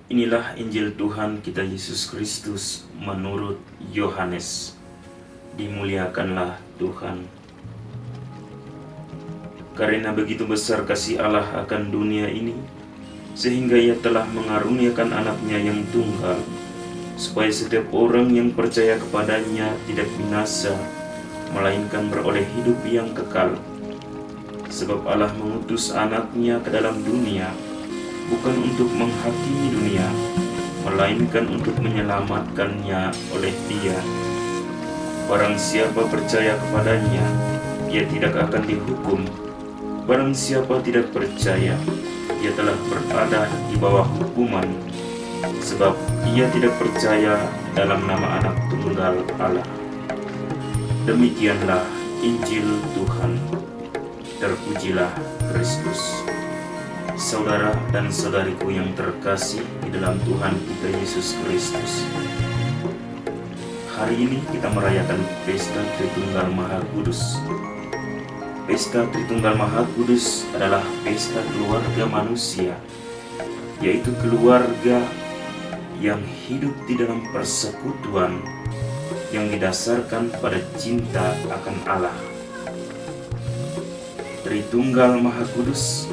Inilah Injil Tuhan kita Yesus Kristus menurut Yohanes. Dimuliakanlah Tuhan. Karena begitu besar kasih Allah akan dunia ini, sehingga Ia telah mengaruniakan anaknya yang tunggal, supaya setiap orang yang percaya kepadanya tidak binasa, melainkan beroleh hidup yang kekal. Sebab Allah mengutus anaknya ke dalam dunia, bukan untuk menghakimi dunia, melainkan untuk menyelamatkannya oleh Dia. Barang siapa percaya kepadanya, ia tidak akan dihukum. Barang siapa tidak percaya, ia telah berada di bawah hukuman, sebab ia tidak percaya dalam nama Anak Tunggal Allah. Demikianlah Injil Tuhan. Terpujilah Kristus. Saudara dan saudariku yang terkasih di dalam Tuhan kita Yesus Kristus, hari ini kita merayakan Pesta Tritunggal Maha Kudus. Pesta Tritunggal Maha Kudus adalah pesta keluarga manusia, yaitu keluarga yang hidup di dalam persekutuan yang didasarkan pada cinta akan Allah. Tritunggal Maha Kudus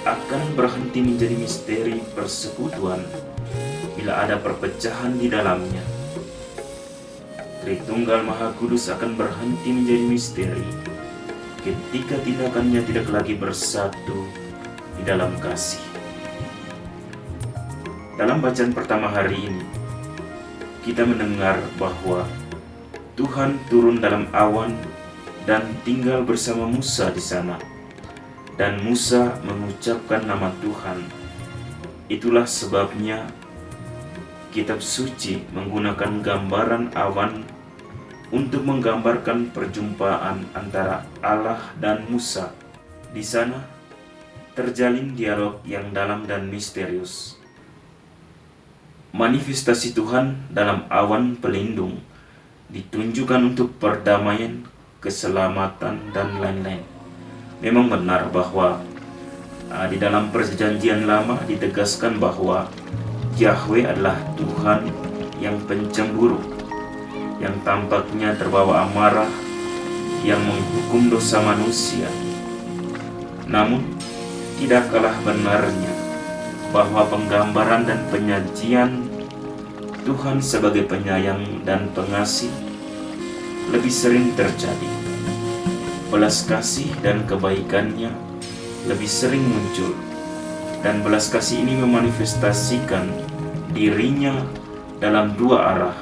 akan berhenti menjadi misteri persekutuan bila ada perpecahan di dalamnya. Tritunggal Maha Kudus akan berhenti menjadi misteri ketika tindakannya tidak lagi bersatu di dalam kasih. Dalam bacaan pertama hari ini, kita mendengar bahwa Tuhan turun dalam awan dan tinggal bersama Musa di sana. Dan Musa mengucapkan nama Tuhan. Itulah sebabnya kitab suci menggunakan gambaran awan untuk menggambarkan perjumpaan antara Allah dan Musa. Di sana terjalin dialog yang dalam dan misterius. Manifestasi Tuhan dalam awan pelindung ditunjukkan untuk perdamaian, keselamatan, dan lain-lain. Memang benar bahwa di dalam perjanjian lama ditegaskan bahwa Yahweh adalah Tuhan yang pencemburu, yang tampaknya terbawa amarah, yang menghukum dosa manusia. Namun, tidak kalah benarnya bahwa penggambaran dan penyajian Tuhan sebagai penyayang dan pengasih lebih sering terjadi. Belas kasih dan kebaikannya lebih sering muncul, dan belas kasih ini memanifestasikan dirinya dalam dua arah,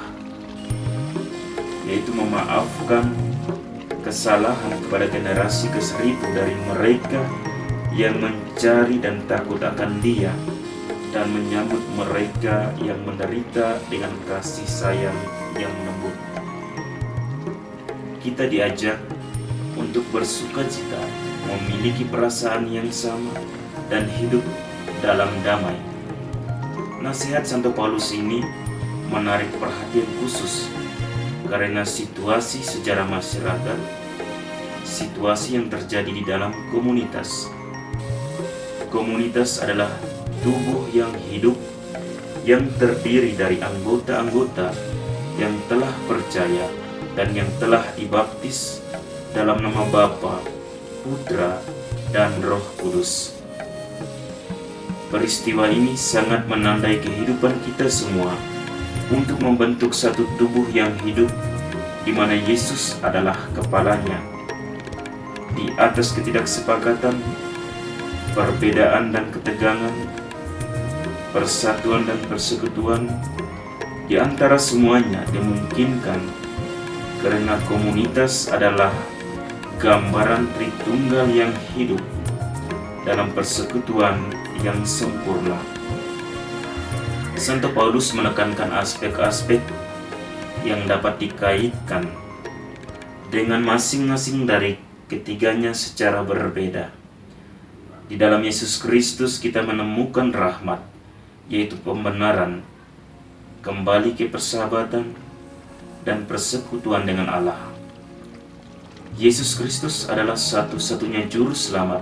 yaitu memaafkan kesalahan kepada generasi ke-1000 dari mereka yang mencari dan takut akan Dia, dan menyambut mereka yang menderita dengan kasih sayang yang lembut. Kita diajak untuk bersukacita, memiliki perasaan yang sama, dan hidup dalam damai. Nasihat Santo Paulus ini menarik perhatian khusus karena situasi sejarah masyarakat, situasi yang terjadi di dalam komunitas. Komunitas adalah tubuh yang hidup, yang terdiri dari anggota-anggota yang telah percaya dan yang telah dibaptis dalam nama Bapa, Putra, dan Roh Kudus. Peristiwa ini sangat menandai kehidupan kita semua untuk membentuk satu tubuh yang hidup di mana Yesus adalah kepalanya. Di atas ketidaksepakatan, perbedaan dan ketegangan, persatuan dan persekutuan di antara semuanya dimungkinkan karena komunitas adalah gambaran Tritunggal yang hidup dalam persekutuan yang sempurna. Santo Paulus menekankan aspek-aspek yang dapat dikaitkan dengan masing-masing dari ketiganya secara berbeda. Di dalam Yesus Kristus kita menemukan rahmat, yaitu pembenaran, kembali ke persahabatan, dan persekutuan dengan Allah. Yesus Kristus adalah satu-satunya juru selamat.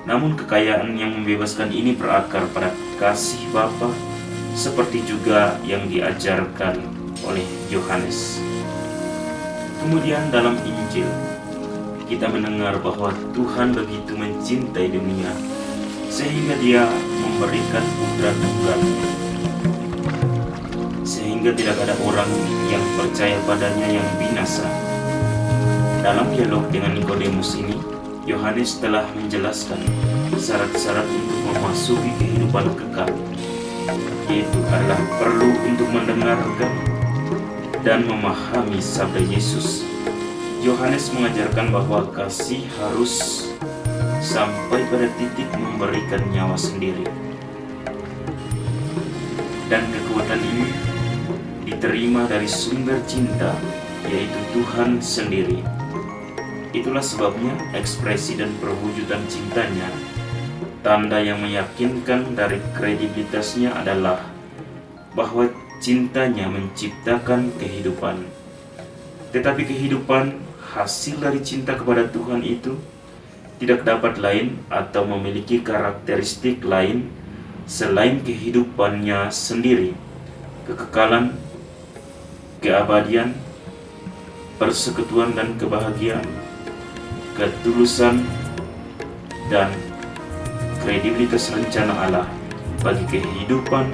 Namun kekayaan yang membebaskan ini berakar pada kasih Bapa, seperti juga yang diajarkan oleh Yohanes. Kemudian dalam Injil, kita mendengar bahwa Tuhan begitu mencintai dunia, sehingga Dia memberikan Putra Tunggalnya, sehingga tidak ada orang yang percaya padanya yang binasa. Dalam dialog dengan Nikodemus ini, Yohanes telah menjelaskan syarat-syarat untuk memasuki kehidupan kekal, yaitu adalah perlu untuk mendengarkan dan memahami sabda Yesus. Yohanes mengajarkan bahwa kasih harus sampai pada titik memberikan nyawa sendiri. Dan kekuatan ini diterima dari sumber cinta, yaitu Tuhan sendiri. Itulah sebabnya ekspresi dan perwujudan cintanya, tanda yang meyakinkan dari kredibilitasnya adalah bahwa cintanya menciptakan kehidupan. Tetapi kehidupan hasil dari cinta kepada Tuhan itu tidak dapat lain atau memiliki karakteristik lain selain kehidupannya sendiri, kekekalan, keabadian, persekutuan dan kebahagiaan, ketulusan, dan kredibilitas rencana Allah bagi kehidupan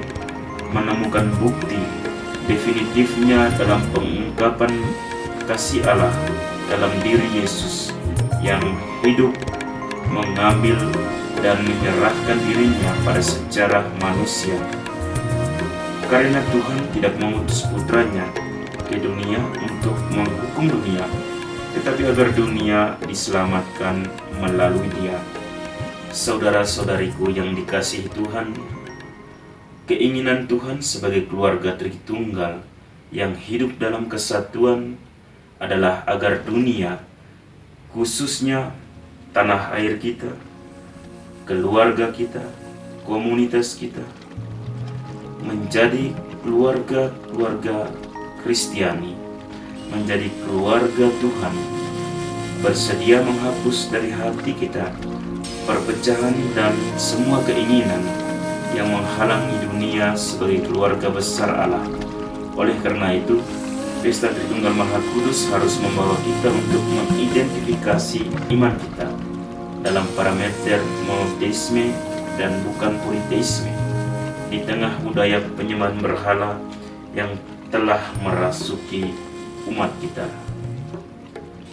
menemukan bukti definitifnya dalam pengungkapan kasih Allah dalam diri Yesus yang hidup, mengambil dan menyerahkan dirinya pada sejarah manusia. Karena Tuhan tidak mengutus putranya ke dunia untuk menghukum dunia, tetapi agar dunia diselamatkan melalui Dia. Saudara-saudariku yang dikasihi Tuhan, keinginan Tuhan sebagai keluarga Tritunggal yang hidup dalam kesatuan adalah agar dunia, khususnya tanah air kita, keluarga kita, komunitas kita, menjadi keluarga-keluarga Kristiani, menjadi keluarga Tuhan, bersedia menghapus dari hati kita perpecahan dan semua keinginan yang menghalangi dunia sebagai keluarga besar Allah. Oleh karena itu, Pesta Tritunggal Maha Kudus harus membawa kita untuk mengidentifikasi iman kita dalam parameter monoteisme dan bukan politeisme di tengah budaya penyembahan berhala yang telah merasuki umat kita.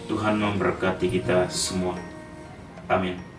Tuhan memberkati kita semua. Amin.